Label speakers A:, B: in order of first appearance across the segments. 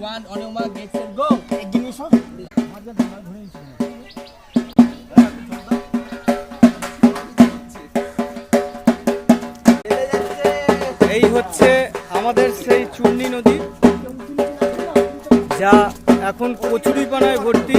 A: 1 on your mark get set go এগিয়ে সব আমাদের ধার ধরে নিচ্ছি এই হচ্ছে আমাদের সেই চূর্ণী নদী যা এখন কচুরিপানায় ভর্তি।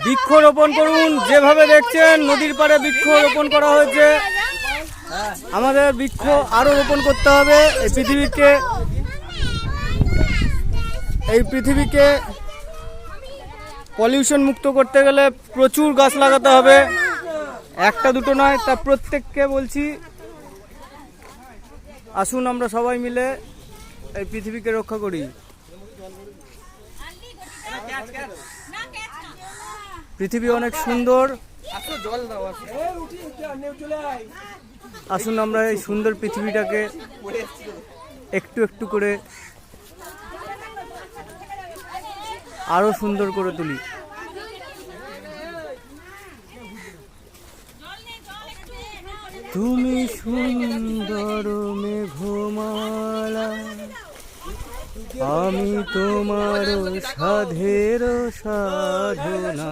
A: বৃক্ষরোপণ করুন, যেভাবে দেখছেন নদীর পাড়ে বৃক্ষরোপণ করা হয়েছে। আমাদের বৃক্ষ আরো রোপণ করতে হবে। এই পৃথিবীকে পলিউশন মুক্ত করতে গেলে প্রচুর গাছ লাগাতে হবে, একটা দুটো নয়। তা প্রত্যেককে বলছি, আসুন আমরা সবাই মিলে এই পৃথিবীকে রক্ষা করি। পৃথিবী অনেক সুন্দর, আসুন আমরা এই সুন্দর পৃথিবীটাকে একটু একটু করে আরো সুন্দর করে তুলি। তুমি সুন্দর মেঘমালা, আমি তোমার সাধের সাধনা।